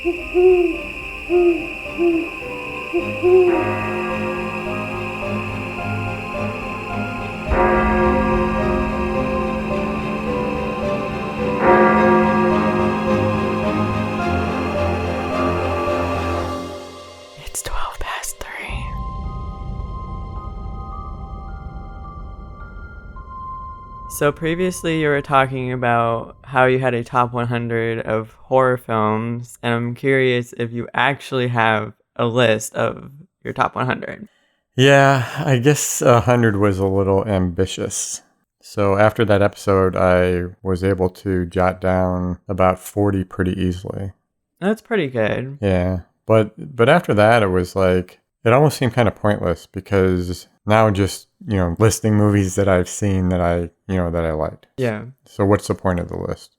It's 12 past 3. So previously you were talking about how you had a top 100 of horror films, and I'm curious if you actually have a list of your top 100. Yeah, I guess 100 was a little ambitious. So after that episode, I was able to jot down about 40 pretty easily. That's pretty good. Yeah, but after that, it was like, it almost seemed kind of pointless because now just, listing movies that I've seen that that I liked. Yeah. So what's the point of the list?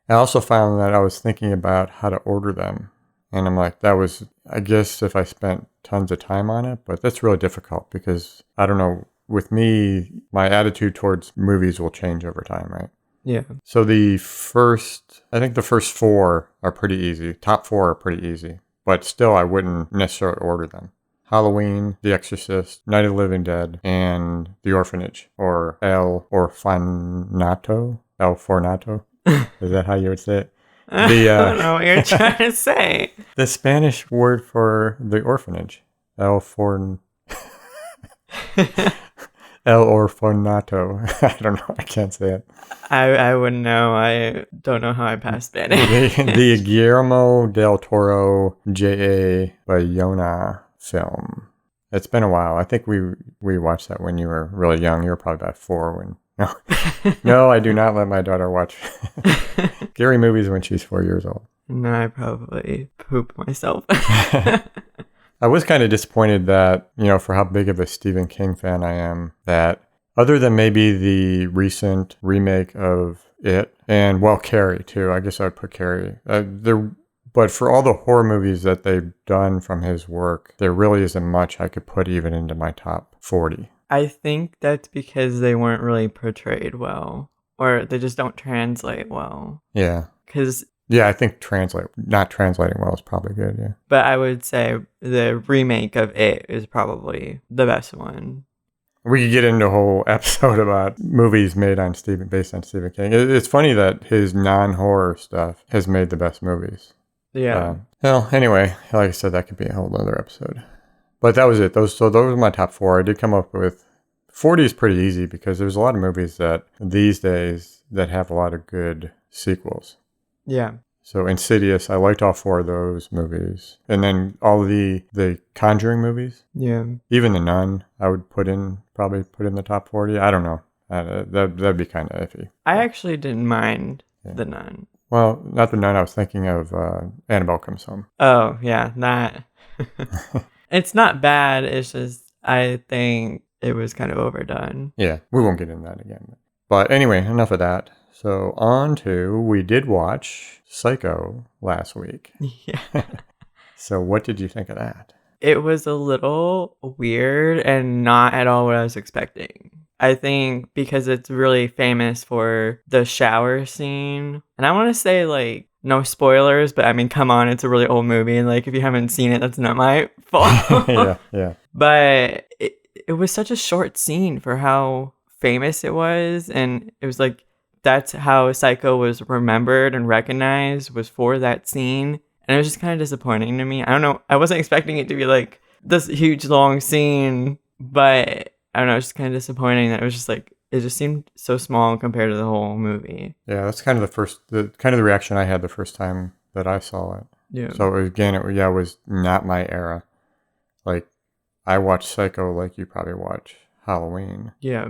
I also found that I was thinking about how to order them. And I'm like, that was, I guess if I spent tons of time on it, but that's really difficult because I don't know, with me, my attitude towards movies will change over time, right? Yeah. So I think the first four are pretty easy. Top four are pretty easy, but still I wouldn't necessarily order them. Halloween, The Exorcist, Night of the Living Dead, and The Orphanage, or El Orfanato. El Fornato. Is that how you would say it? I don't know what you're trying to say. The Spanish word for the orphanage. El Orfanato. I don't know. I can't say it. I wouldn't know. I don't know how I passed Spanish. the Guillermo del Toro J.A. Bayona film. It's been a while. I think we watched that when you were really young. You were probably about 4 when... No, I do not let my daughter watch scary movies when she's 4 years old. No, I probably pooped myself. I was kind of disappointed that, for how big of a Stephen King fan I am, that other than maybe the recent remake of It, and, Carrie, too. I guess I would put Carrie. But for all the horror movies that they've done from his work, there really isn't much I could put even into my top 40. I think that's because they weren't really portrayed well, or they just don't translate well. Yeah. I think not translating well is probably good, yeah. But I would say the remake of It is probably the best one. We could get into a whole episode about movies based on Stephen King. It's funny that his non-horror stuff has made the best movies. Yeah. Well, anyway, like I said, that could be a whole other episode. But that was it. Those were my top 4. I did come up with 40 is pretty easy because there's a lot of movies that these days that have a lot of good sequels. Yeah. So Insidious, I liked all 4 of those movies. And then all the Conjuring movies. Yeah. Even The Nun, I would probably put in the top 40. I don't know. That'd be kind of iffy. I actually didn't mind The Nun. Well, not The Nun. I was thinking of Annabelle Comes Home. Oh, yeah. That. It's not bad. It's just, I think it was kind of overdone. Yeah, we won't get into that again. But anyway, enough of that. So we did watch Psycho last week. Yeah. So what did you think of that? It was a little weird and not at all what I was expecting. I think because it's really famous for the shower scene. And I want to say, like, no spoilers, but I mean, come on, it's a really old movie. And, like, if you haven't seen it, that's not my fault. Yeah. But it was such a short scene for how famous it was. And it was like, that's how Psycho was remembered and recognized, was for that scene. And it was just kind of disappointing to me. I don't know. I wasn't expecting it to be like this huge long scene, but I don't know. It's just kind of disappointing that it was just like, it just seemed so small compared to the whole movie. Yeah, that's kind of the reaction I had the first time that I saw it. Yeah. So again, it was not my era. Like, I watched Psycho like you probably watch Halloween. Yeah.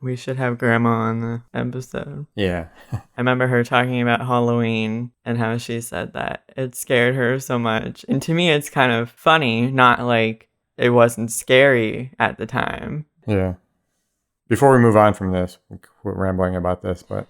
We should have Grandma on the episode. Yeah. I remember her talking about Halloween and how she said that it scared her so much. And to me, it's kind of funny, not like it wasn't scary at the time. Yeah. Before we move on from this, we're rambling about this, but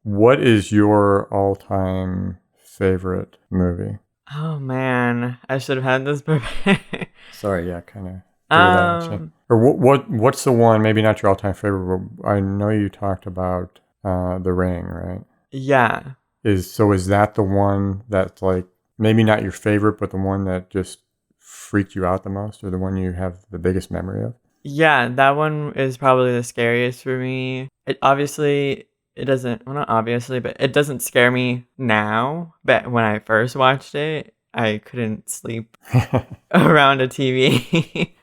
what is your all-time favorite movie? Oh, man. I should have had this prepared. Sorry, yeah, kind of. Or what's the one, maybe not your all-time favorite, but I know you talked about The Ring, right? Yeah. Is that the one that's like maybe not your favorite, but the one that just freaked you out the most, or the one you have the biggest memory of? Yeah, that one is probably the scariest for me. It doesn't, well, not obviously, but it doesn't scare me now. But when I first watched it, I couldn't sleep around a TV.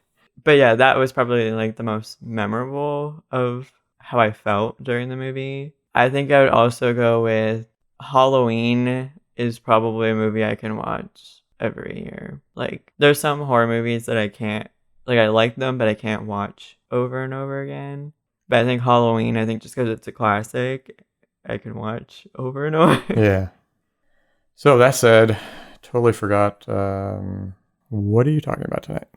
But yeah, that was probably like the most memorable of how I felt during the movie. I think I would also go with Halloween is probably a movie I can watch every year. Like, there's some horror movies that I can't, like, I like them, but I can't watch over and over again. But I think Halloween, I think just because it's a classic, I can watch over and over. Yeah. So that said, totally forgot. What are you talking about tonight?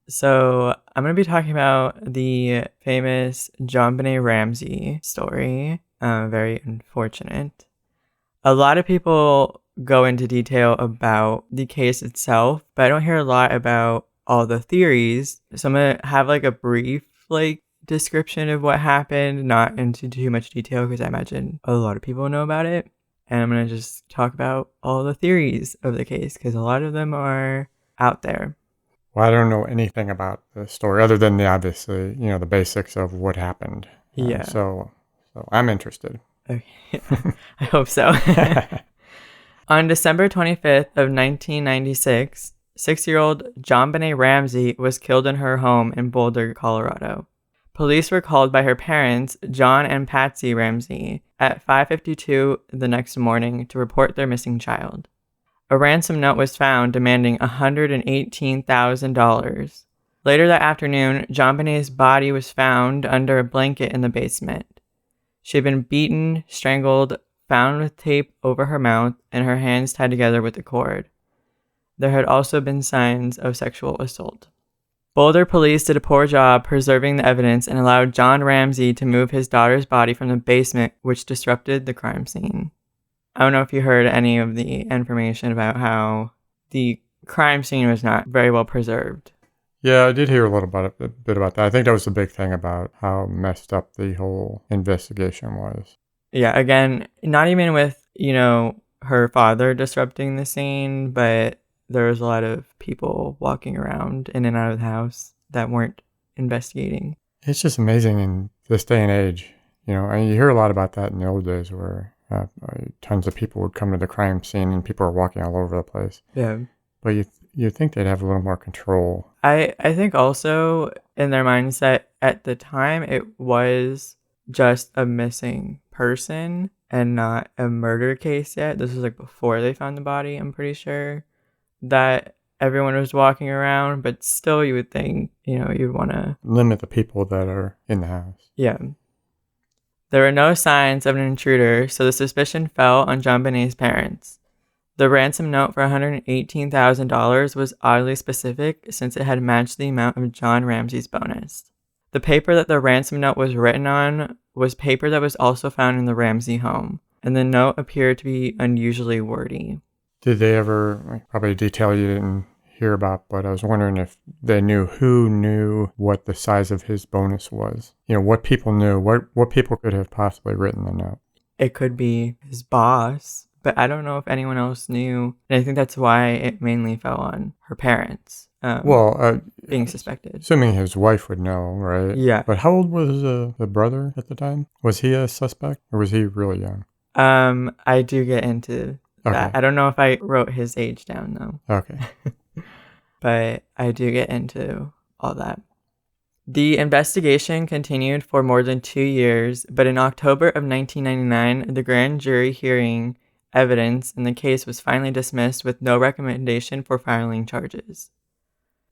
So I'm going to be talking about the famous JonBenét Ramsey story. Very unfortunate. A lot of people go into detail about the case itself, but I don't hear a lot about all the theories. So I'm going to have like a brief description of what happened, not into too much detail because I imagine a lot of people know about it. And I'm going to just talk about all the theories of the case because a lot of them are out there. Well, I don't know anything about the story other than obviously, the basics of what happened. Yeah. So I'm interested. Okay. I hope so. On December 25th of 1996, 6-year-old JonBenét Ramsey was killed in her home in Boulder, Colorado. Police were called by her parents, John and Patsy Ramsey, at 5:52 the next morning to report their missing child. A ransom note was found demanding $118,000. Later that afternoon, JonBenét's body was found under a blanket in the basement. She had been beaten, strangled, found with tape over her mouth, and her hands tied together with a cord. There had also been signs of sexual assault. Boulder police did a poor job preserving the evidence and allowed John Ramsey to move his daughter's body from the basement, which disrupted the crime scene. I don't know if you heard any of the information about how the crime scene was not very well preserved. Yeah, I did hear a bit about that. I think that was the big thing about how messed up the whole investigation was. Yeah, again, not even with, her father disrupting the scene, but there was a lot of people walking around in and out of the house that weren't investigating. It's just amazing in this day and age. And you hear a lot about that in the old days where tons of people would come to the crime scene and people are walking all over the place. Yeah. But you think they'd have a little more control. I think also in their mindset at the time, it was just a missing person and not a murder case yet. This was before they found the body, I'm pretty sure. That everyone was walking around, but still you would think, you'd want to limit the people that are in the house. Yeah. There were no signs of an intruder, so the suspicion fell on JonBenét's parents. The ransom note for $118,000 was oddly specific since it had matched the amount of John Ramsey's bonus. The paper that the ransom note was written on was paper that was also found in the Ramsey home, and the note appeared to be unusually wordy. Did they ever, probably a detail you didn't hear about, but I was wondering if they knew who knew what the size of his bonus was. What people knew, what people could have possibly written the note. It could be his boss, but I don't know if anyone else knew. And I think that's why it mainly fell on her parents. Being suspected. Assuming his wife would know, right? Yeah. But how old was the brother at the time? Was he a suspect or was he really young? I do get into that. I don't know if I wrote his age down though. Okay. But I do get into all that. The investigation continued for more than 2 years, but in October of 1999, the grand jury hearing evidence in the case was finally dismissed with no recommendation for filing charges.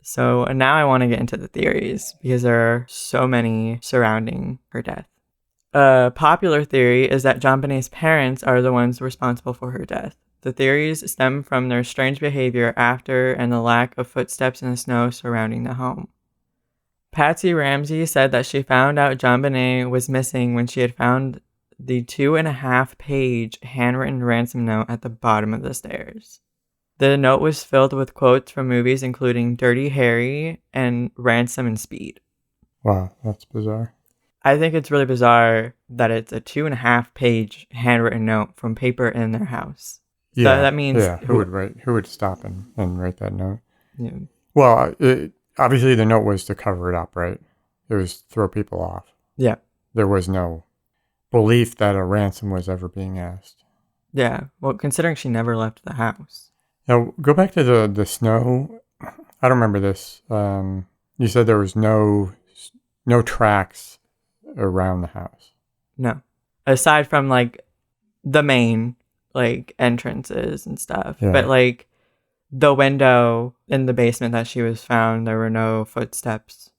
So now I want to get into the theories because there are so many surrounding her death. A popular theory is that JonBenét's parents are the ones responsible for her death. The theories stem from their strange behavior after and the lack of footsteps in the snow surrounding the home. Patsy Ramsey said that she found out JonBenét was missing when she had found the 2.5-page handwritten ransom note at the bottom of the stairs. The note was filled with quotes from movies including Dirty Harry and Ransom and Speed. Wow, that's bizarre. I think it's really bizarre that it's a 2.5-page handwritten note from paper in their house. So that means who would stop and write that note? Yeah. Well, obviously the note was to cover it up, right? It was throw people off. Yeah. There was no belief that a ransom was ever being asked. Yeah. Well, considering she never left the house. Now, go back to the snow. I don't remember this. You said there was no tracks around the house. No. Aside from like the main like entrances and stuff. Yeah. But like the window in the basement that she was found, there were no footsteps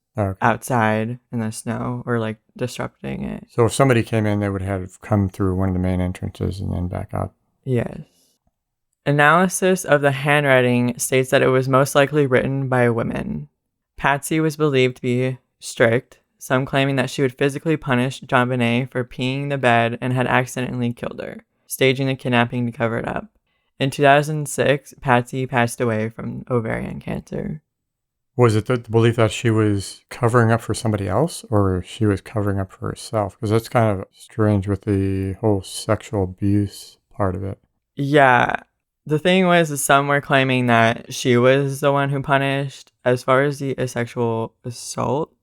outside in the snow or like disrupting it. So if somebody came in, they would have come through one of the main entrances and then back out. Yes. Analysis of the handwriting states that it was most likely written by a woman. Patsy was believed to be strict, some claiming that she would physically punish JonBenét for peeing the bed and had accidentally killed her, staging the kidnapping to cover it up. In 2006, Patsy passed away from ovarian cancer. Was it the belief that she was covering up for somebody else or she was covering up for herself? Because that's kind of strange with the whole sexual abuse part of it. Yeah. The thing was, some were claiming that she was the one who punished. As far as the sexual assault,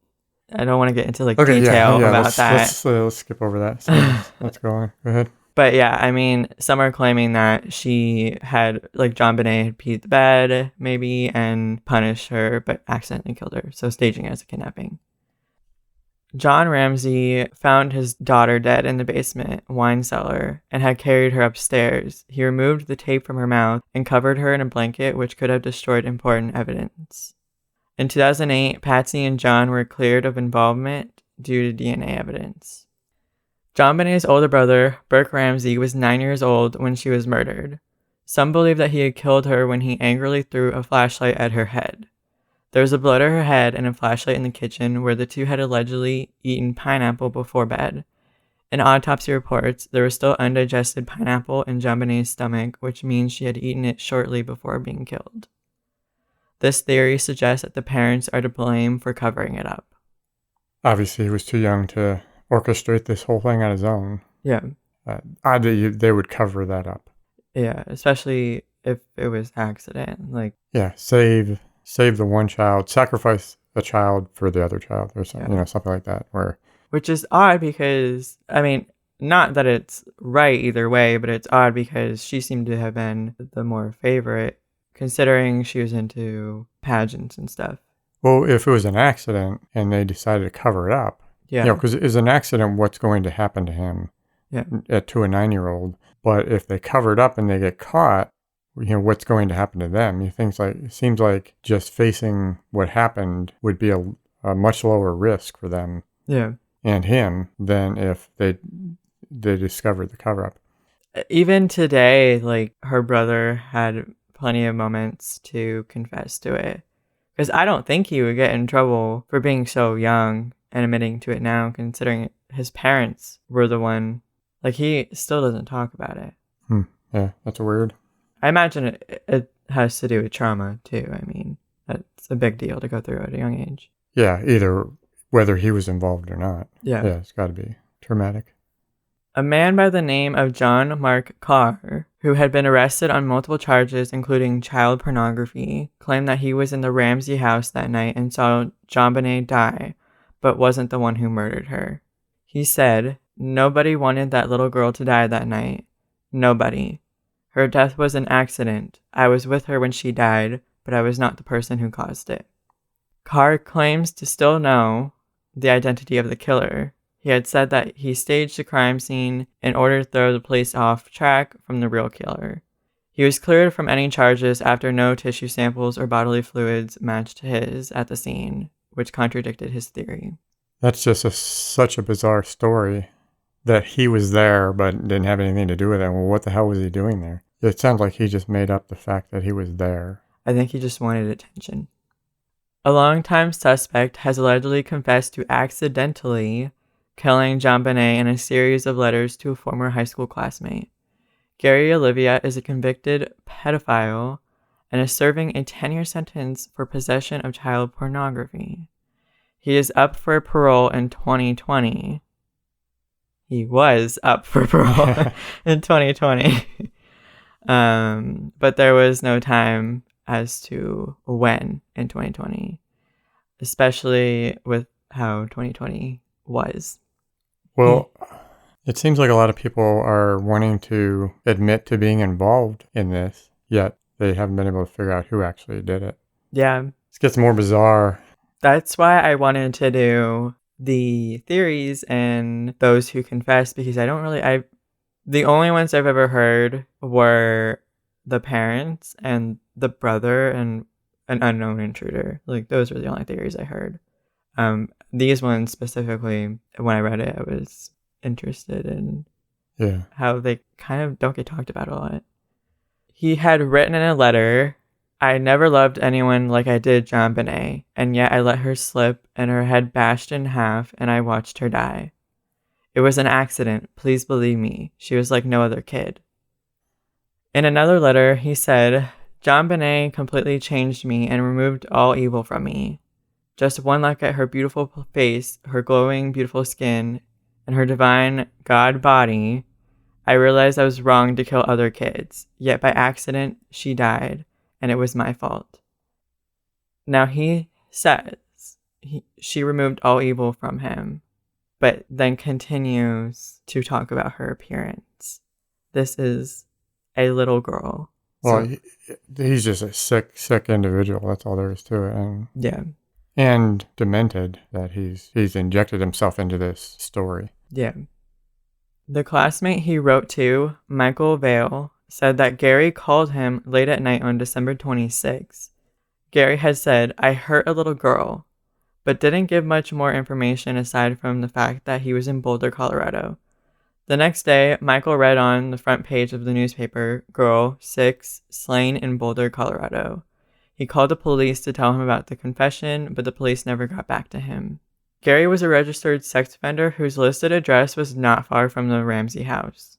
I don't want to get into like detail about that. Let's skip over that. So let's go on. Go ahead. But yeah, I mean, some are claiming that she had, like, JonBenét had peed the bed, maybe, and punished her, but accidentally killed her. So staging it as a kidnapping. John Ramsey found his daughter dead in the basement wine cellar and had carried her upstairs. He removed the tape from her mouth and covered her in a blanket, which could have destroyed important evidence. In 2008, Patsy and John were cleared of involvement due to DNA evidence. JonBenét's older brother, Burke Ramsey, was 9 years old when she was murdered. Some believe that he had killed her when he angrily threw a flashlight at her head. There was a blow to her head and a flashlight in the kitchen where the two had allegedly eaten pineapple before bed. In autopsy reports, there was still undigested pineapple in JonBenét's stomach, which means she had eaten it shortly before being killed. This theory suggests that the parents are to blame for covering it up. Obviously, he was too young to orchestrate this whole thing on his own. Yeah. Odd that they would cover that up. Yeah, especially if it was accident. Like, yeah, save the one child, sacrifice a child for the other child, or something, something like that. Which is odd because, I mean, not that it's right either way, but it's odd because she seemed to have been the more favorite, considering she was into pageants and stuff. Well, if it was an accident and they decided to cover it up, because it's an accident, what's going to happen to him to a 9-year-old? But if they cover it up and they get caught, what's going to happen to them? It seems like just facing what happened would be a much lower risk for them and him than if they discovered the cover-up. Even today, like, her brother had plenty of moments to confess to it. Because I don't think he would get in trouble for being so young and admitting to it now, considering his parents were the one. Like, he still doesn't talk about it. Yeah, that's weird. I imagine it has to do with trauma, too. I mean, that's a big deal to go through at a young age. Yeah, either whether he was involved or not. Yeah, it's got to be traumatic. A man by the name of John Mark Carr, who had been arrested on multiple charges, including child pornography, claimed that he was in the Ramsey house that night and saw JonBenét die, but wasn't the one who murdered her. He said, "Nobody wanted that little girl to die that night. Nobody. Her death was an accident. I was with her when she died, but I was not the person who caused it." Carr claims to still know the identity of the killer. He had said that he staged the crime scene in order to throw the police off track from the real killer. He was cleared from any charges after no tissue samples or bodily fluids matched his at the scene, which contradicted his theory. That's just such a bizarre story that he was there but didn't have anything to do with it. Well, what the hell was he doing there? It sounds like he just made up the fact that he was there. I think he just wanted attention. A longtime suspect has allegedly confessed to accidentally killing JonBenét in a series of letters to a former high school classmate. Gary Olivia is a convicted pedophile and is serving a 10-year sentence for possession of child pornography. He is up for parole in 2020. He was up for parole in 2020. But there was no time as to when in 2020, especially with how 2020 was. Well, it seems like a lot of people are wanting to admit to being involved in this, yet they haven't been able to figure out who actually did it. Yeah. This gets more bizarre. That's why I wanted to do the theories and those who confess, because the only ones I've ever heard were the parents and the brother and an unknown intruder. Like, those were the only theories I heard. These ones specifically, when I read it, I was interested in how they kind of don't get talked about a lot. He had written in a letter, "I never loved anyone like I did JonBenét, and yet I let her slip and her head bashed in half and I watched her die. It was an accident, please believe me. She was like no other kid." In another letter, he said, "JonBenét completely changed me and removed all evil from me. Just one look at her beautiful face, her glowing, beautiful skin, and her divine God body, I realized I was wrong to kill other kids. Yet by accident, she died, and it was my fault." Now he says she removed all evil from him, but then continues to talk about her appearance. This is a little girl. Well, he's just a sick individual. That's all there is to it. And demented that he's injected himself into this story. Yeah. The classmate he wrote to, Michael Vale, said that Gary called him late at night on December 26. Gary had said, "I hurt a little girl," but didn't give much more information aside from the fact that he was in Boulder, Colorado. The next day, Michael read on the front page of the newspaper, "Girl, 6, slain in Boulder, Colorado." He called the police to tell him about the confession, but the police never got back to him. Gary was a registered sex offender whose listed address was not far from the Ramsey house.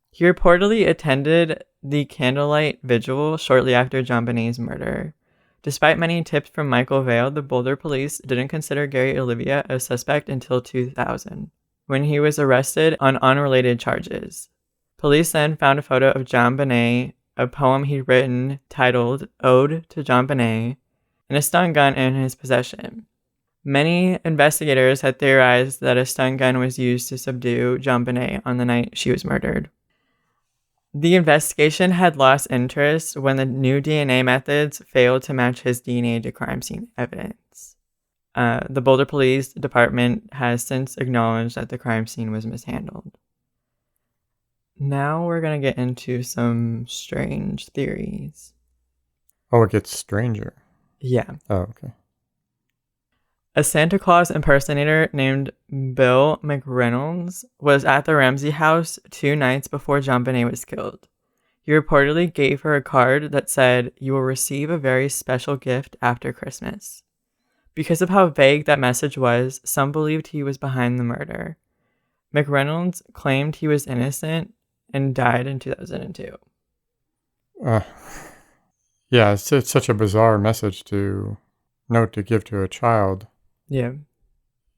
He reportedly attended the candlelight vigil shortly after JonBenét's murder. Despite many tips from Michael Vale, the Boulder police didn't consider Gary Olivia a suspect until 2000, when he was arrested on unrelated charges. Police then found a photo of JonBenét, a poem he'd written titled "Ode to JonBenét," and a stun gun in his possession. Many investigators had theorized that a stun gun was used to subdue JonBenét on the night she was murdered. The investigation had lost interest when the new DNA methods failed to match his DNA to crime scene evidence. The Boulder Police Department has since acknowledged that the crime scene was mishandled. Now we're going to get into some strange theories. Oh, it gets stranger. Yeah. Oh, okay. A Santa Claus impersonator named Bill McReynolds was at the Ramsey house 2 nights before JonBenét was killed. He reportedly gave her a card that said, "You will receive a very special gift after Christmas." Because of how vague that message was, some believed he was behind the murder. McReynolds claimed he was innocent and died in 2002. Yeah, it's such a bizarre message to give to a child. Yeah.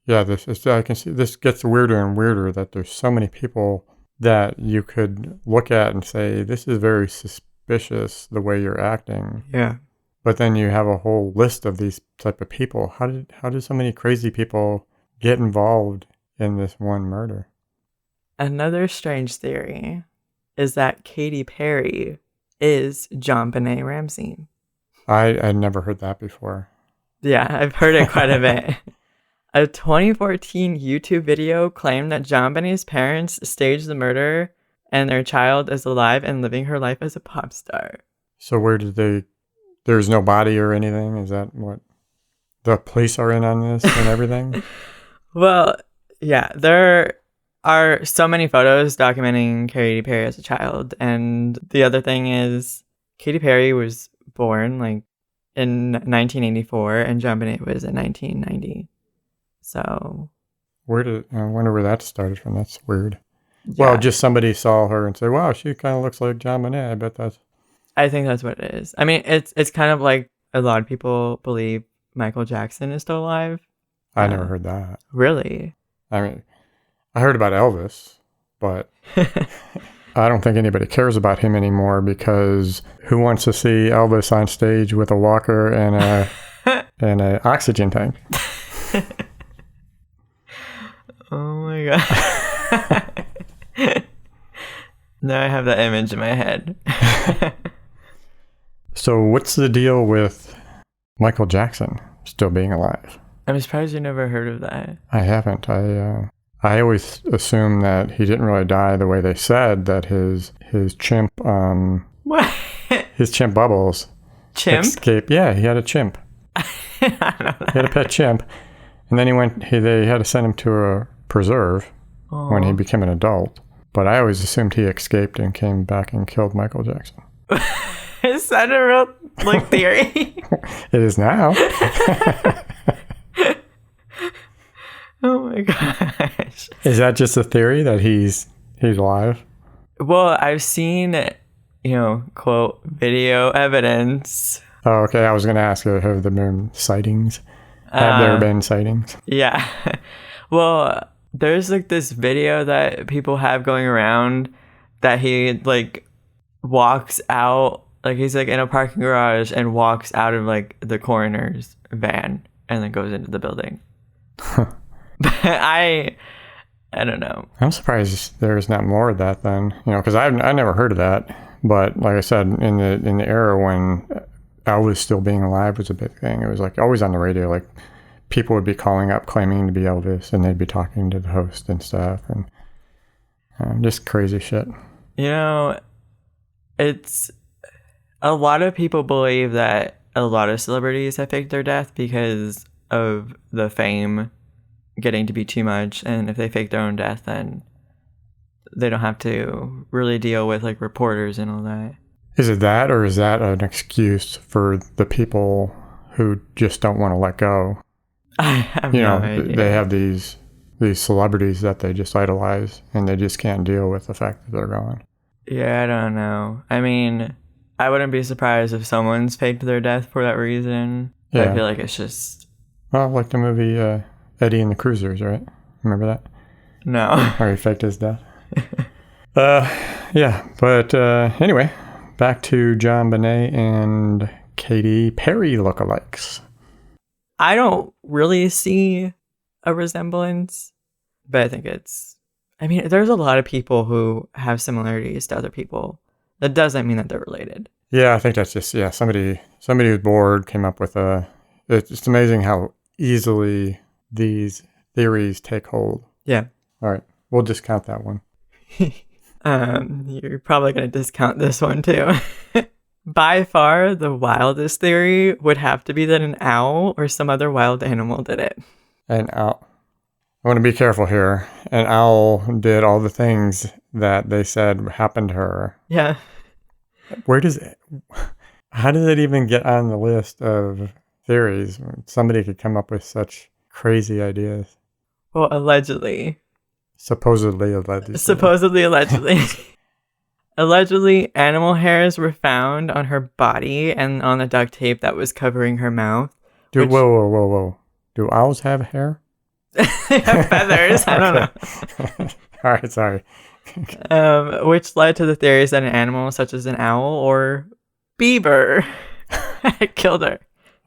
Yeah, I can see this gets weirder and weirder, that there's so many people that you could look at and say, this is very suspicious the way you're acting. Yeah. But then you have a whole list of these type of people. How did so many crazy people get involved in this one murder? Another strange theory is that Katy Perry is JonBenét Ramsey. I never heard that before. Yeah, I've heard it quite a bit. A 2014 YouTube video claimed that JonBenét's parents staged the murder and their child is alive and living her life as a pop star. So there's no body or anything? Is that what the police are in on this and everything? Well, yeah, there are so many photos documenting Katy Perry as a child. And the other thing is Katy Perry was born in 1984 and JonBenét was in 1990. So I wonder where that started from. That's weird. Yeah. Well, just somebody saw her and said, wow, she kind of looks like JonBenét. I think that's what it is. I mean, it's kind of like a lot of people believe Michael Jackson is still alive. I never heard that. Really? I mean, I heard about Elvis, but I don't think anybody cares about him anymore, because who wants to see Elvis on stage with a walker and an oxygen tank? Oh my god. Now I have that image in my head. So what's the deal with Michael Jackson still being alive? I'm surprised you never heard of that. I haven't. I always assumed that he didn't really die the way they said, that his chimp What? his chimp Bubbles Chimp? escaped. Yeah, he had a chimp. I don't know. He had a pet chimp, and then they had to send him to a preserve when he became an adult. But I always assumed he escaped and came back and killed Michael Jackson. Is that a real theory? It is now. Oh my gosh. Is that just a theory that he's alive? Well, I've seen, quote, video evidence. Oh, okay. I was going to ask, have there been sightings? Have there been sightings? Yeah. Well, there's this video that people have going around that he walks out, he's in a parking garage and walks out of the coroner's van and then goes into the building. But I don't know. I'm surprised there's not more of that then, because I never heard of that. But like I said, in the era when Elvis still being alive was a big thing, it was always on the radio. People would be calling up claiming to be Elvis, and they'd be talking to the host and stuff, and just crazy shit. It's a lot of people believe that a lot of celebrities have faked their death because of the fame getting to be too much, and if they fake their own death, then they don't have to really deal with reporters and all that. Is it that, or is that an excuse for the people who just don't want to let go? I have no idea. They have these celebrities that they just idolize, and they just can't deal with the fact that they're gone. Yeah, I don't know. I mean, I wouldn't be surprised if someone's faked their death for that reason. Yeah. I feel like it's just... Well, like the movie Eddie and the Cruisers, right? Remember that? No. Or he faked his death. Yeah, but anyway, back to JonBenét and Katy Perry lookalikes. I don't really see a resemblance, but I think there's a lot of people who have similarities to other people. That doesn't mean that they're related. Yeah, I think that's just, somebody who's bored came up with it's amazing how easily these theories take hold. Yeah. All right, we'll discount that one. You're probably going to discount this one too. By far, the wildest theory would have to be that an owl or some other wild animal did it. An owl. I want to be careful here. An owl did all the things that they said happened to her. Yeah. How does it even get on the list of theories when somebody could come up with such crazy ideas? Well, allegedly. Supposedly. Allegedly, animal hairs were found on her body and on the duct tape that was covering her mouth. Whoa. Do owls have hair? They have feathers. I don't know. All right, sorry. Which led to the theories that an animal such as an owl or beaver had killed her.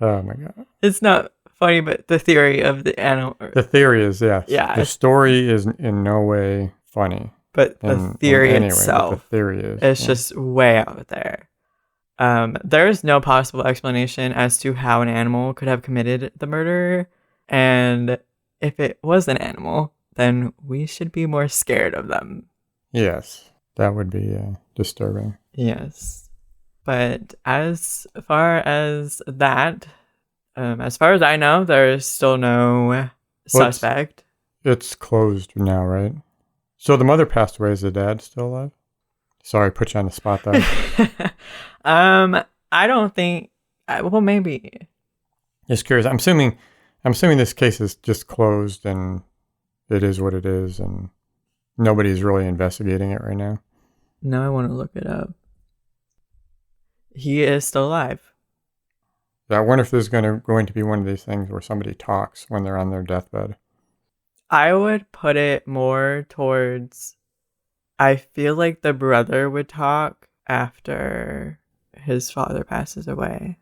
Oh my god. It's not funny, but the theory of the animal... The theory is, yes. Yeah. The story is in no way funny. But the theory itself, the theory is, it's just way out there. There is no possible explanation as to how an animal could have committed the murder. And if it was an animal, then we should be more scared of them. Yes, that would be disturbing. Yes. But as far as that, as far as I know, there is still no suspect. It's closed now, right? So the mother passed away. Is the dad still alive? Sorry, put you on the spot there. I don't think. Well, maybe. Just curious. I'm assuming this case is just closed and it is what it is, and nobody's really investigating it right now. No, I want to look it up. He is still alive. I wonder if there's going to be one of these things where somebody talks when they're on their deathbed. I would put it more towards... I feel like the brother would talk after his father passes away.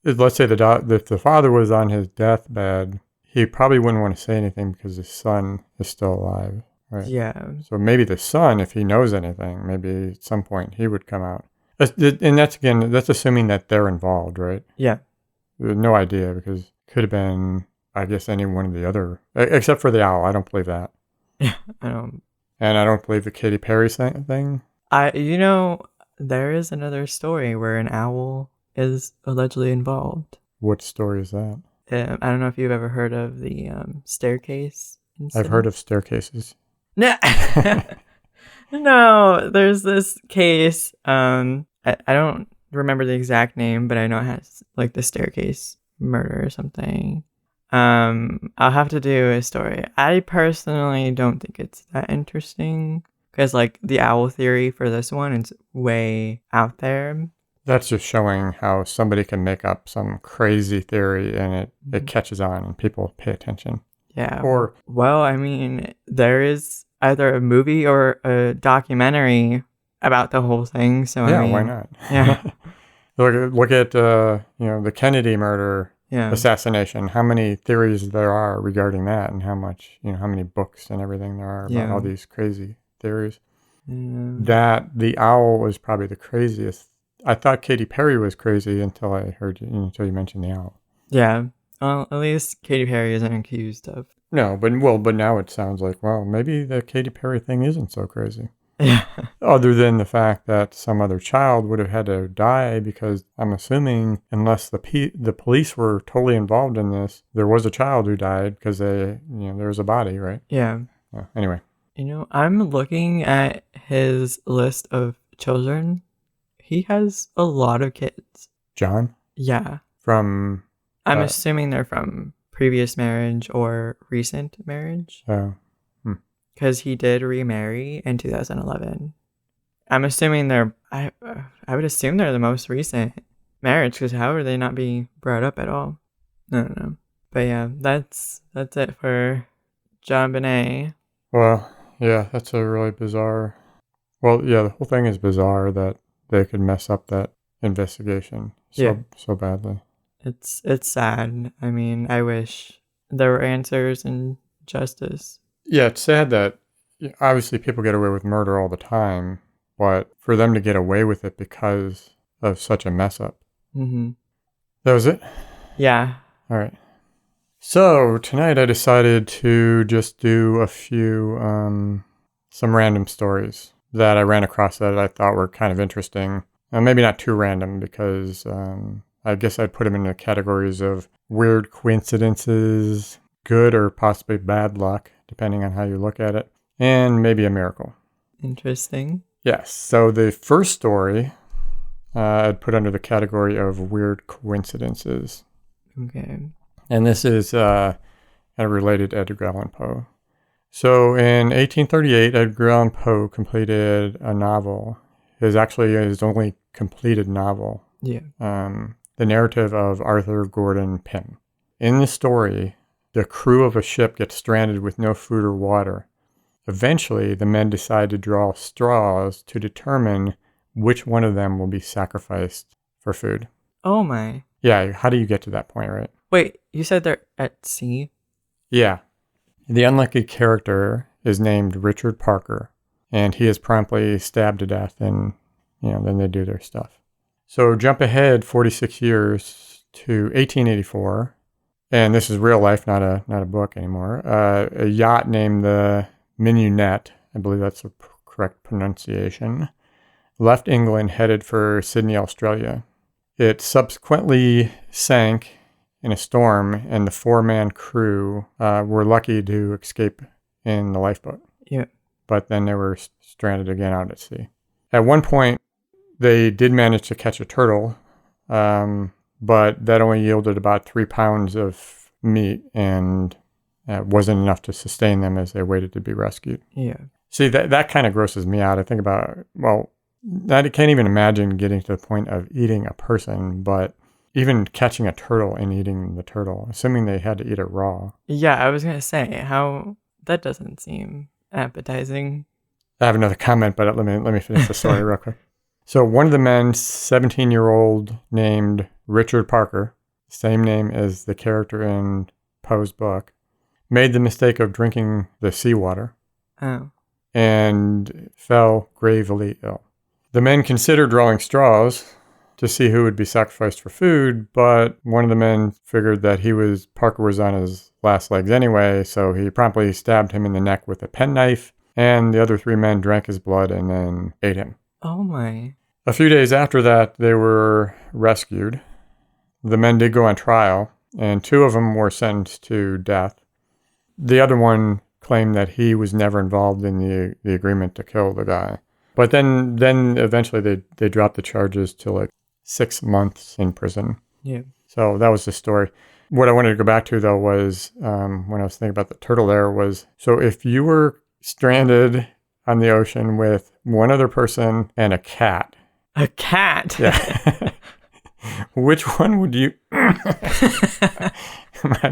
Let's say if the father was on his deathbed, he probably wouldn't want to say anything because his son is still alive, right? Yeah. So maybe the son, if he knows anything, maybe at some point he would come out. And that's assuming that they're involved, right? Yeah. No idea, because it could have been, I guess, any one of the other, except for the owl. I don't believe that. Yeah. I don't. And I don't believe the Katy Perry thing. There is another story where an owl is allegedly involved. What story is that? I don't know if you've ever heard of the staircase incident. I've heard of staircases. No, no. There's this case. I don't remember the exact name, but I know it has like the staircase murder or something. I'll have to do a story. I personally don't think it's that interesting because like the owl theory for this one is way out there. That's just showing how somebody can make up some crazy theory and it catches on and people pay attention. Yeah. I mean, there is either a movie or a documentary about the whole thing. So yeah, I mean, why not? Yeah. look at the Kennedy murder. Yeah. Assassination, how many theories there are regarding that, and how many books and everything there are about all these crazy theories. That the owl was probably the craziest. I thought Katy Perry was crazy until I heard until you mentioned the owl. Yeah. Well, at least Katy Perry isn't accused of. No, but now it sounds like, well, maybe the Katy Perry thing isn't so crazy. Yeah. Other than the fact that some other child would have had to die, because I'm assuming unless the police were totally involved in this, there was a child who died because there was a body, right? Yeah. Anyway. I'm looking at his list of children. He has a lot of kids. John? Yeah. From? I'm assuming they're from previous marriage or recent marriage. Oh. Because he did remarry in 2011. I'm assuming I would assume they're the most recent marriage, because how would they not be brought up at all? I don't know. But yeah, that's it for JonBenét. Well, yeah, that's a really bizarre. Well, yeah, the whole thing is bizarre that they could mess up that investigation so badly. It's sad. I mean, I wish there were answers and justice. Yeah, it's sad that obviously people get away with murder all the time, but for them to get away with it because of such a mess up. Mm-hmm. That was it? Yeah. All right. So tonight I decided to just do a few, some random stories that I ran across that I thought were kind of interesting. Maybe not too random, because I guess I'd put them in the categories of weird coincidences, good or possibly bad luck, depending on how you look at it, and maybe a miracle. Interesting. Yes. So the first story I'd put under the category of weird coincidences. Okay. And this is related to Edgar Allan Poe. So in 1838, Edgar Allan Poe completed a novel. His only completed novel. Yeah. The narrative of Arthur Gordon Pym. In the story, the crew of a ship gets stranded with no food or water. Eventually, the men decide to draw straws to determine which one of them will be sacrificed for food. Oh my. Yeah, how do you get to that point, right? Wait, you said they're at sea? Yeah. The unlucky character is named Richard Parker, and he is promptly stabbed to death, and then they do their stuff. So jump ahead 46 years to 1884. And this is real life, not a book anymore. A yacht named the Mignonette, I believe that's the correct pronunciation, left England headed for Sydney, Australia. It subsequently sank in a storm, and the 4-man crew were lucky to escape in the lifeboat. Yeah. But then they were stranded again out at sea. At one point, they did manage to catch a turtle, but that only yielded about 3 pounds of meat, and wasn't enough to sustain them as they waited to be rescued. Yeah. See, that kind of grosses me out. I think about, I can't even imagine getting to the point of eating a person, but even catching a turtle and eating the turtle, assuming they had to eat it raw. Yeah, I was going to say, that doesn't seem appetizing. I have another comment, but let me finish the story real quick. So one of the men, 17-year-old named Richard Parker, same name as the character in Poe's book, made the mistake of drinking the seawater and fell gravely ill. The men considered drawing straws to see who would be sacrificed for food, but one of the men figured that Parker was on his last legs anyway, so he promptly stabbed him in the neck with a penknife, and the other 3 men drank his blood and then ate him. Oh my. A few days after that, they were rescued. The men did go on trial, and 2 of them were sentenced to death. The other one claimed that he was never involved in the agreement to kill the guy. But then eventually they dropped the charges to like 6 months in prison. Yeah. So that was the story. What I wanted to go back to, though, was when I was thinking about the turtle there was, so if you were stranded on the ocean with one other person and a cat. A cat? Yeah. Which one would you... My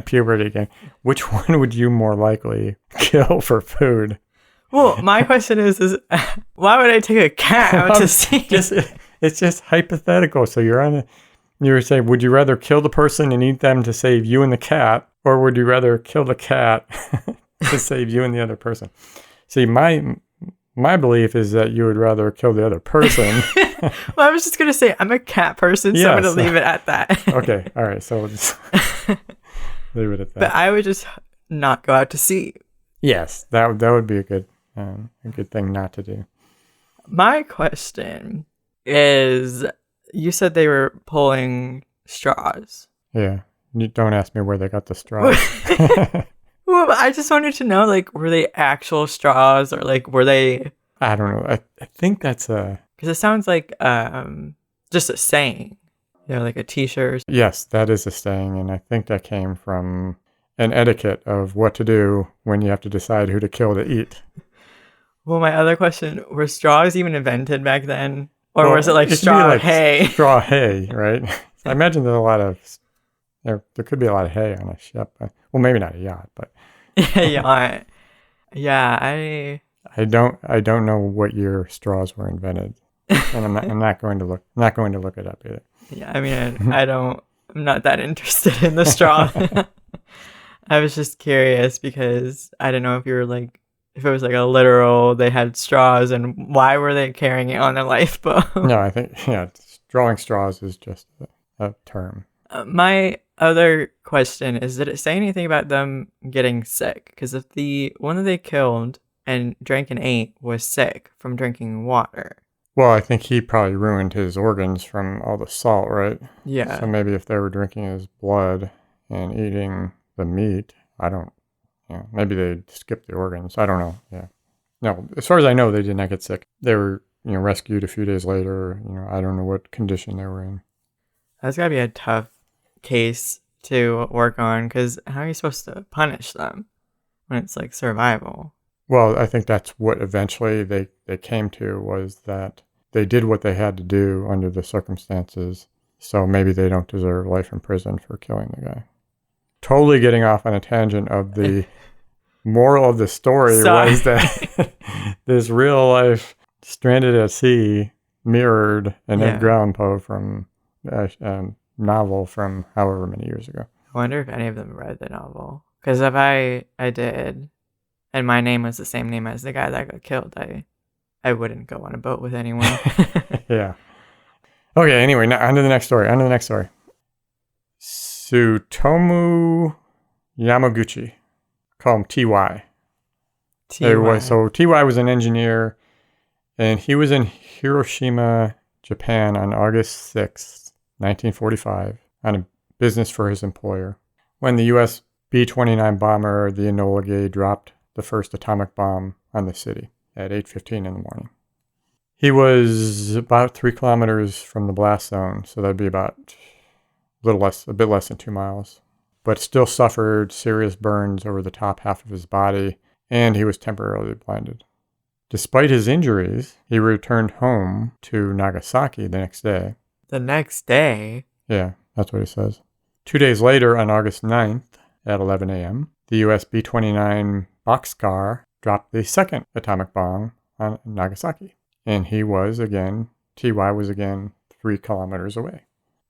puberty again. Which one would you more likely kill for food? Well, my question is why would I take a cat out to sea? It's just hypothetical. So you were saying, would you rather kill the person and eat them to save you and the cat, or would you rather kill the cat to save you and the other person? See, my belief is that you would rather kill the other person. Well, I was just going to say, I'm a cat person, so I'm going to leave it at that. Okay, all right, so we'll just leave it at that. But I would just not go out to sea. Yes, that would be a good thing not to do. My question is, you said they were pulling straws. Yeah, you don't ask me where they got the straws. Well, I just wanted to know, like, were they actual straws, or like, were they... I don't know. I think that's a... Because it sounds like just a saying, like a t-shirt. Yes, that is a saying, and I think that came from an etiquette of what to do when you have to decide who to kill to eat. Well, my other question, were straws even invented back then? Or was it like straw hay? Straw hay, right? I imagine there's a lot of... There could be a lot of hay on a ship. Well, maybe not a yacht, but... Yeah, I don't know what year straws were invented, and I'm not going to look it up either. Yeah, I mean, I'm not that interested in the straw. I was just curious because I don't know if it was like a literal, they had straws, and why were they carrying it on their lifeboat? No, I think drawing straws is just a term. My other question is, did it say anything about them getting sick? Because if the one that they killed and drank and ate was sick from drinking water. Well, I think he probably ruined his organs from all the salt, right? Yeah. So maybe if they were drinking his blood and eating the meat, maybe they skipped the organs. I don't know. Yeah. No, as far as I know, they did not get sick. They were, rescued a few days later. I don't know what condition they were in. That's gotta be a tough case to work on, because how are you supposed to punish them when it's like survival? Well, I think that's what eventually they came to, was that they did what they had to do under the circumstances, so maybe they don't deserve life in prison for killing the guy. Totally getting off on a tangent of the moral of the story was that this real life stranded at sea mirrored an Edgar Allan Poe from novel from however many years ago. I wonder if any of them read the novel, because if I did, and my name was the same name as the guy that got killed, I wouldn't go on a boat with anyone. Yeah. Okay, anyway, now on to the next story. Tsutomu Yamaguchi. Call him TY. So TY was an engineer, and he was in Hiroshima, Japan on August 6th, 1945, on a business for his employer, when the U.S. B-29 bomber, the Enola Gay, dropped the first atomic bomb on the city at 8:15 in the morning. He was about 3 kilometers from the blast zone, so that'd be about a bit less than 2 miles, but still suffered serious burns over the top half of his body, and he was temporarily blinded. Despite his injuries, he returned home to Nagasaki the next day. The next day? Yeah, that's what he says. 2 days later, on August 9th at 11 a.m., the U.S. B-29 Boxcar dropped the second atomic bomb on Nagasaki. And TY was again 3 kilometers away.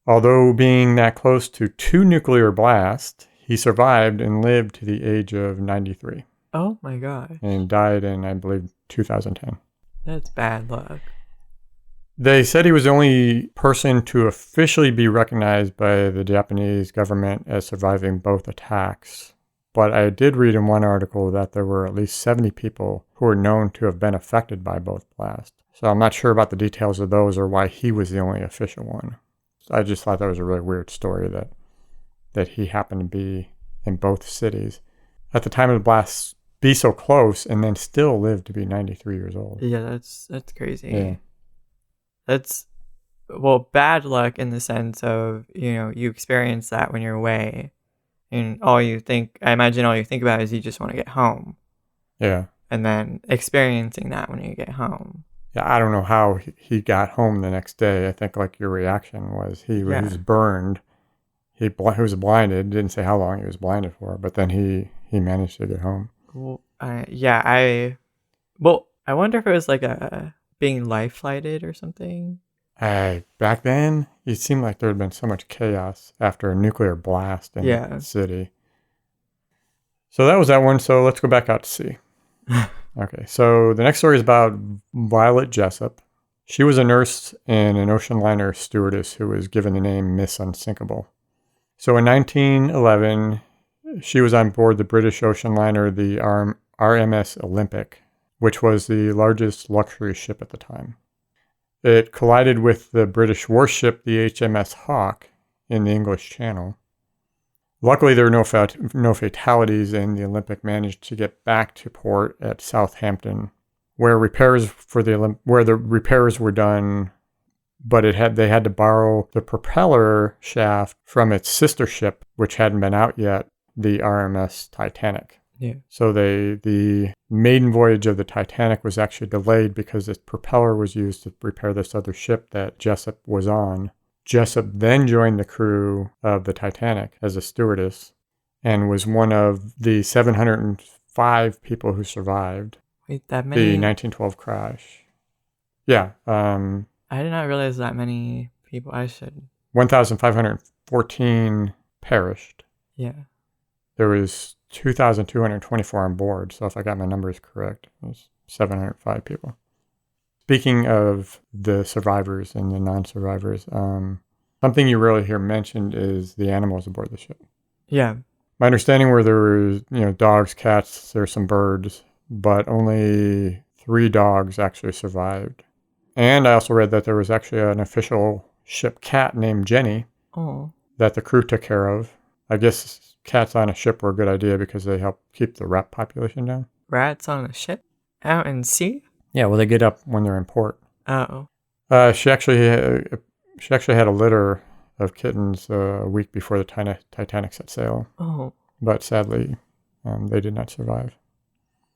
Although being that close to 2 nuclear blasts, he survived and lived to the age of 93. Oh my gosh. And died in, I believe, 2010. That's bad luck. They said he was the only person to officially be recognized by the Japanese government as surviving both attacks. But I did read in one article that there were at least 70 people who were known to have been affected by both blasts. So I'm not sure about the details of those or why he was the only official one. So I just thought that was a really weird story that he happened to be in both cities at the time of the blast, be so close, and then still live to be 93 years old. Yeah, that's crazy. Yeah. That's, well, bad luck in the sense of, you experience that when you're away, and I imagine all you think about is you just want to get home. Yeah. And then experiencing that when you get home. Yeah, I don't know how he got home the next day. I think like your reaction was he was burned. He was blinded. Didn't say how long he was blinded for, but then he managed to get home. Well, I wonder if it was like being life flighted or something. Back then, it seemed like there had been so much chaos after a nuclear blast in the city. So that was that one. So let's go back out to sea. Okay, so the next story is about Violet Jessup. She was a nurse and an ocean liner stewardess who was given the name Miss Unsinkable. So in 1911, she was on board the British ocean liner, the RMS Olympic, which was the largest luxury ship at the time. It collided with the British warship, the HMS Hawke, in the English Channel. Luckily, there were no fatalities, and the Olympic managed to get back to port at Southampton, where the repairs were done. But they had to borrow the propeller shaft from its sister ship, which hadn't been out yet, the RMS Titanic. Yeah. So the maiden voyage of the Titanic was actually delayed because its propeller was used to repair this other ship that Jessup was on. Jessup then joined the crew of the Titanic as a stewardess and was one of the 705 people who survived. Wait, that many? The 1912 crash. Yeah. I did not realize that many people. 1,514 perished. Yeah. There was 2,224 on board. So if I got my numbers correct, it was 705 people. Speaking of the survivors and the non-survivors, something you rarely hear mentioned is the animals aboard the ship. Yeah. My understanding were there was, dogs, cats, there's some birds, but only 3 dogs actually survived. And I also read that there was actually an official ship cat named Jenny that the crew took care of. I guess cats on a ship were a good idea because they help keep the rat population down. Rats on a ship? Out in sea? Yeah, well, they get up when they're in port. Oh. She actually had a litter of kittens a week before the Titanic set sail. Oh. But sadly, they did not survive.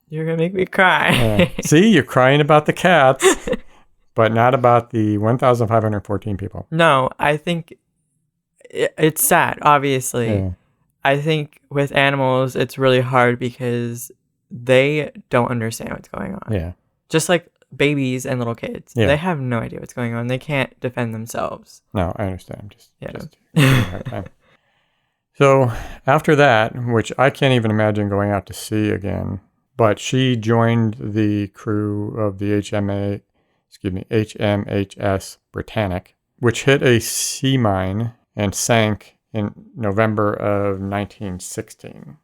You're going to make me cry. See, you're crying about the cats, but not about the 1,514 people. No, I think it's sad, obviously. Yeah. I think with animals, it's really hard because they don't understand what's going on. Yeah. Just like babies and little kids. Yeah. They have no idea what's going on. They can't defend themselves. No, I understand. Just Yeah. giving a hard time. So after that, which I can't even imagine going out to sea again, but she joined the crew of the HMHS Britannic, which hit a sea mine and sank in November of 1916.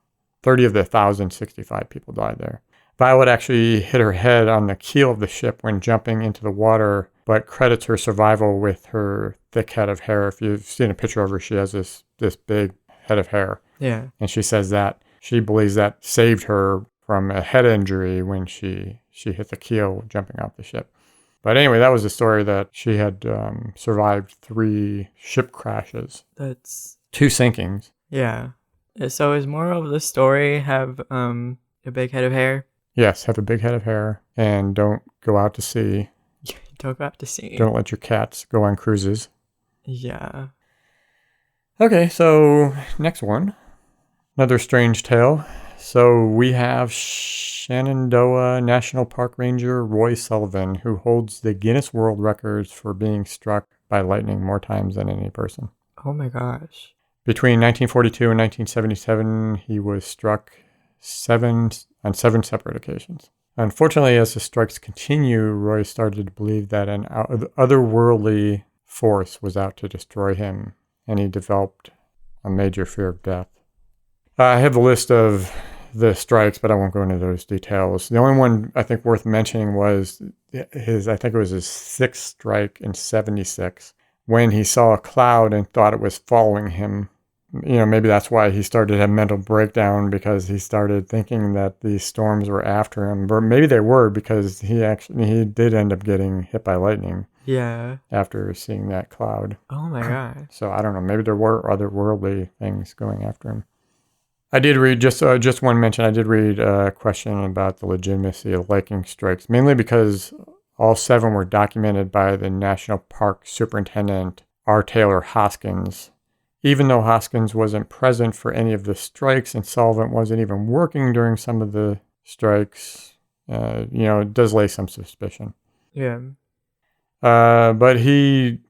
30 of the 1,065 people died there. Violet actually hit her head on the keel of the ship when jumping into the water, but credits her survival with her thick head of hair. If you've seen a picture of her, she has this big head of hair. Yeah. And she says that she believes that saved her from a head injury when she hit the keel jumping off the ship. But anyway, that was the story that she had survived 3 ship crashes. That's 2 sinkings. Yeah. So is moral of the story have a big head of hair? Yes, have a big head of hair and don't go out to sea. Don't go out to sea. Don't let your cats go on cruises. Yeah. Okay, so next one. Another strange tale. So we have Shenandoah National Park Ranger Roy Sullivan, who holds the Guinness World Records for being struck by lightning more times than any person. Oh my gosh. Between 1942 and 1977, he was struck on seven separate occasions. Unfortunately, as the strikes continue, Roy started to believe that an otherworldly force was out to destroy him, and he developed a major fear of death. I have a list of the strikes, but I won't go into those details. The only one I think worth mentioning was his sixth strike in 76, when he saw a cloud and thought it was following him. Maybe that's why he started a mental breakdown, because he started thinking that these storms were after him. Or maybe they were, because he did end up getting hit by lightning. Yeah. After seeing that cloud. Oh my god. So I don't know. Maybe there were otherworldly things going after him. I did read, just one mention, I did read a question about the legitimacy of lightning strikes, mainly because all seven were documented by the National Park Superintendent R. Taylor Hoskins. Even though Hoskins wasn't present for any of the strikes and Sullivan wasn't even working during some of the strikes, it does lay some suspicion. Yeah. But he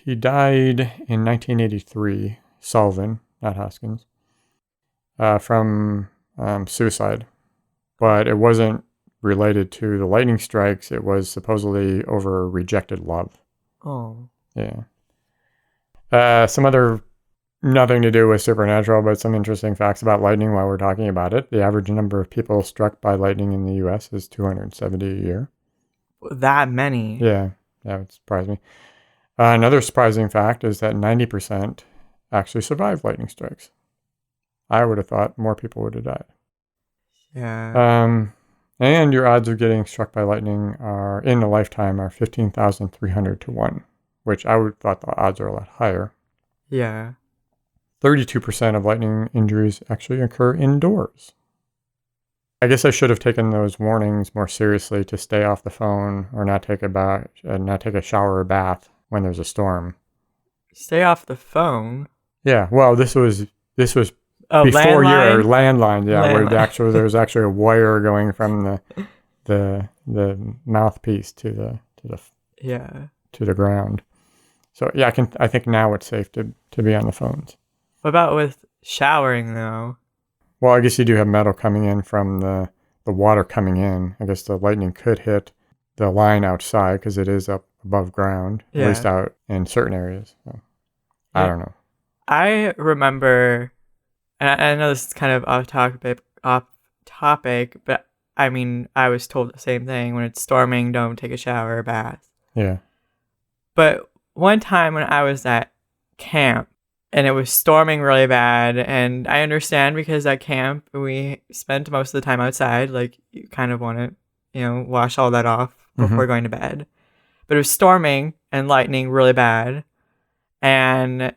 died in 1983, Sullivan, not Hoskins, from suicide. But it wasn't related to the lightning strikes. It was supposedly over rejected love. Oh. Yeah. Some other, nothing to do with supernatural, but some interesting facts about lightning while we're talking about it. The average number of people struck by lightning in the U.S. is 270 a year. That many? Yeah. That would surprise me. Another surprising fact is that 90% actually survived lightning strikes. I would have thought more people would have died. Yeah. And your odds of getting struck by lightning in a lifetime are 15,300 to 1, which I would have thought the odds are a lot higher. Yeah. 32% of lightning injuries actually occur indoors. I guess I should have taken those warnings more seriously to stay off the phone or not take a shower or bath when there's a storm. Stay off the phone? Yeah, well, this was before your landline. Yeah, landline. Where there was actually a wire going from the mouthpiece to the ground. So yeah, I think now it's safe to be on the phones. What about with showering though? Well, I guess you do have metal coming in from the water coming in. I guess the lightning could hit the line outside because it is up above ground, at least out in certain areas. So, I don't know. I remember, and I know this is kind of off topic, but I mean, I was told the same thing. When it's storming, don't take a shower or bath. Yeah. But one time when I was at camp, and it was storming really bad, and I understand because at camp we spent most of the time outside, like you kind of want to, wash all that off before going to bed. But it was storming and lightning really bad, and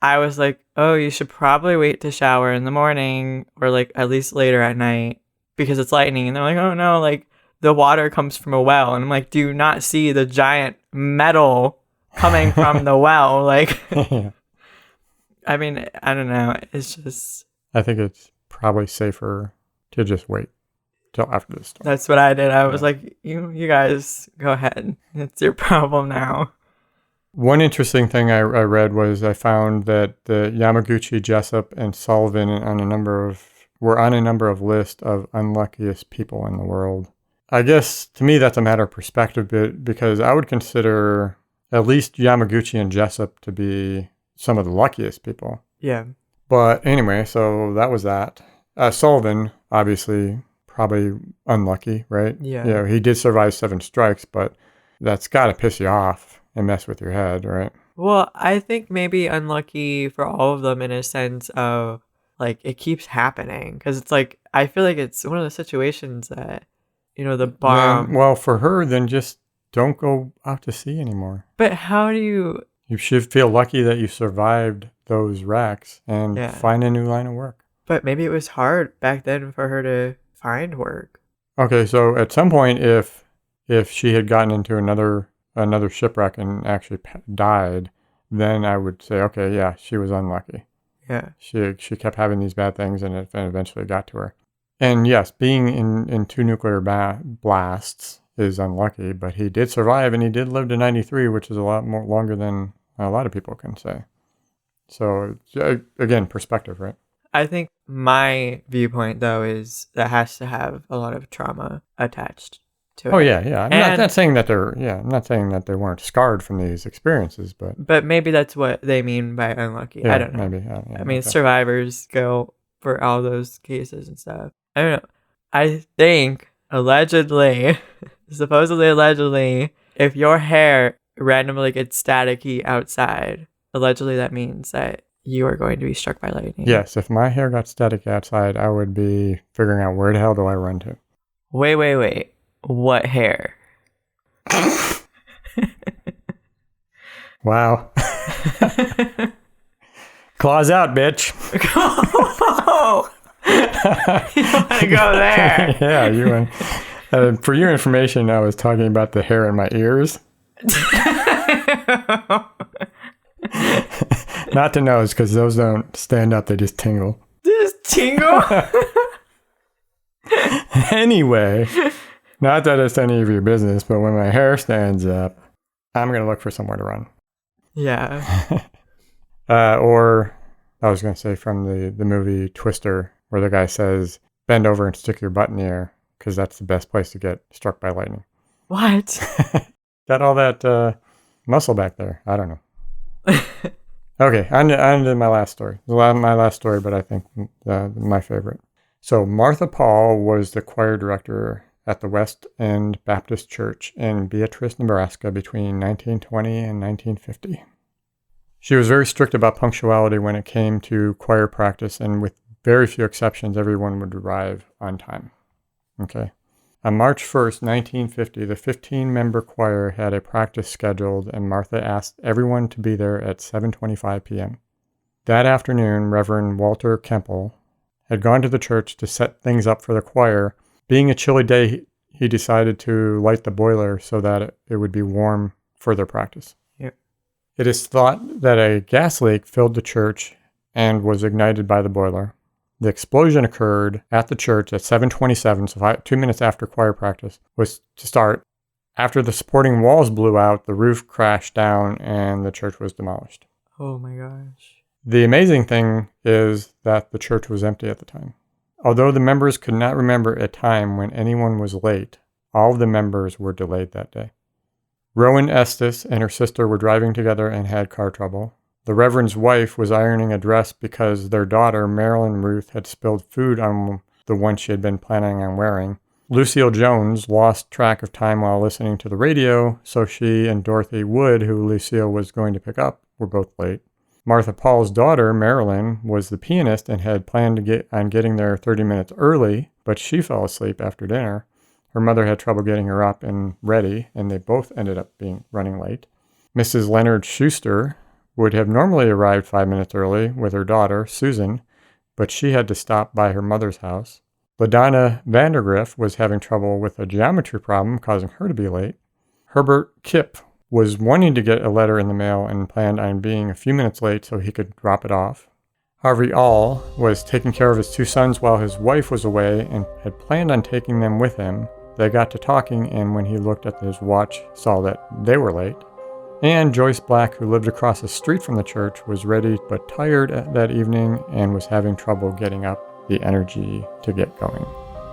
I was like, oh, you should probably wait to shower in the morning or like at least later at night because it's lightning. And they're like, oh no, like the water comes from a well. And I'm like, do you not see the giant metal coming from the well? Like, I mean, I don't know. It's just... I think it's probably safer to just wait till after the storm. That's what I did. I was like, you guys go ahead. It's your problem now. One interesting thing I read was I found that the Yamaguchi, Jessup, and Sullivan were on a number of lists of unluckiest people in the world. I guess to me that's a matter of perspective, because I would consider at least Yamaguchi and Jessup to be some of the luckiest people. Yeah. But anyway, so that was that. Sullivan, obviously, probably unlucky, right? Yeah. He did survive 7 strikes, but that's got to piss you off and mess with your head, right? Well, I think maybe unlucky for all of them in a sense of, like, it keeps happening. Because it's like, I feel like it's one of the situations that, the bomb... Well, for her, then just don't go out to sea anymore. But how do you... You should feel lucky that you survived those wrecks and find a new line of work. But maybe it was hard back then for her to find work. Okay, so at some point, if she had gotten into another shipwreck and actually died, then I would say, okay, yeah, she was unlucky. Yeah. She kept having these bad things and it eventually got to her. And yes, being in 2 nuclear blasts is unlucky, but he did survive and he did live to 93, which is a lot more longer than a lot of people can say. So again, perspective, right? I think my viewpoint, though, is that has to have a lot of trauma attached to it. Oh yeah. I'm not saying that I'm not saying that they weren't scarred from these experiences, but maybe that's what they mean by unlucky. yeah, I don't know. Maybe. I mean, survivors go for all those cases and stuff. I don't know. I think supposedly allegedly, if your hair randomly gets staticky outside, allegedly that means that you are going to be struck by lightning. Yes, if my hair got static outside, I would be figuring out where the hell do I run to. Wait. What hair? Wow. Claws out, bitch. Oh, you want to go there? Yeah, you went. For your information, I was talking about the hair in my ears. Not the nose, because those don't stand up, they just tingle. Just tingle? Anyway, not that it's any of your business, but when my hair stands up, I'm going to look for somewhere to run. Yeah. Or, I was going to say from the movie Twister, where the guy says, bend over and stick your butt in the air, because that's the best place to get struck by lightning. What? Got all that muscle back there. I don't know. Okay, on to my last story. My last story, but I think my favorite. So Martha Paul was the choir director at the West End Baptist Church in Beatrice, Nebraska between 1920 and 1950. She was very strict about punctuality when it came to choir practice, and with very few exceptions, everyone would arrive on time. Okay. On March 1st, 1950, the 15-member choir had a practice scheduled, and Martha asked everyone to be there at 7:25 p.m. That afternoon, Reverend Walter Kemple had gone to the church to set things up for the choir. Being a chilly day, he decided to light the boiler so that it would be warm for their practice. Yep. It is thought that a gas leak filled the church and was ignited by the boiler. The explosion occurred at the church at 7:27, so 2 minutes after choir practice was to start. After the supporting walls blew out, the roof crashed down and the church was demolished. Oh my gosh. The amazing thing is that the church was empty at the time. Although the members could not remember a time when anyone was late, all of the members were delayed that day. Rowan Estes and her sister were driving together and had car trouble. The Reverend's wife was ironing a dress because their daughter, Marilyn Ruth, had spilled food on the one she had been planning on wearing. Lucille Jones lost track of time while listening to the radio, so she and Dorothy Wood, who Lucille was going to pick up, were both late. Martha Paul's daughter, Marilyn, was the pianist and had planned on getting there 30 minutes early, but she fell asleep after dinner. Her mother had trouble getting her up and ready, and they both ended up running late. Mrs. Leonard Schuster would have normally arrived 5 minutes early with her daughter, Susan, but she had to stop by her mother's house. LaDonna Vandergriff was having trouble with a geometry problem, causing her to be late. Herbert Kipp was wanting to get a letter in the mail and planned on being a few minutes late so he could drop it off. Harvey All was taking care of his 2 sons while his wife was away and had planned on taking them with him. They got to talking, and when he looked at his watch, saw that they were late. And Joyce Black, who lived across the street from the church, was ready but tired that evening and was having trouble getting up the energy to get going.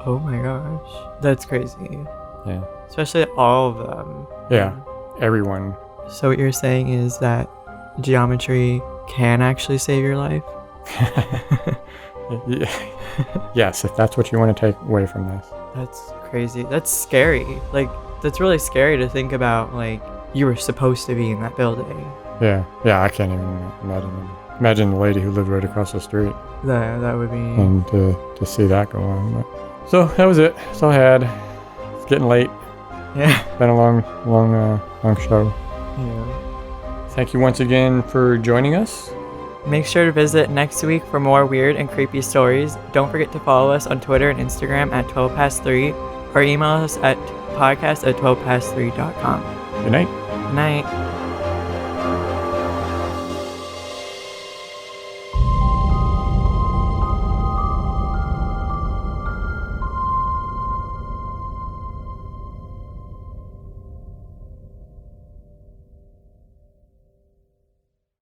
Oh my gosh. That's crazy. Yeah. Especially all of them. Yeah. Everyone. So what you're saying is that geometry can actually save your life? Yes, if that's what you want to take away from this. That's crazy. That's scary. Like, that's really scary to think about, like, you were supposed to be in that building. Yeah, I can't even imagine. Imagine the lady who lived right across the street. That would be... And to see that go on. But... So, that was it. That's all I had. It's getting late. Yeah. Been a long show. Yeah. Thank you once again for joining us. Make sure to visit next week for more weird and creepy stories. Don't forget to follow us on Twitter and Instagram at 12past3 or email us at podcast@12past3.com. Good night. Good night.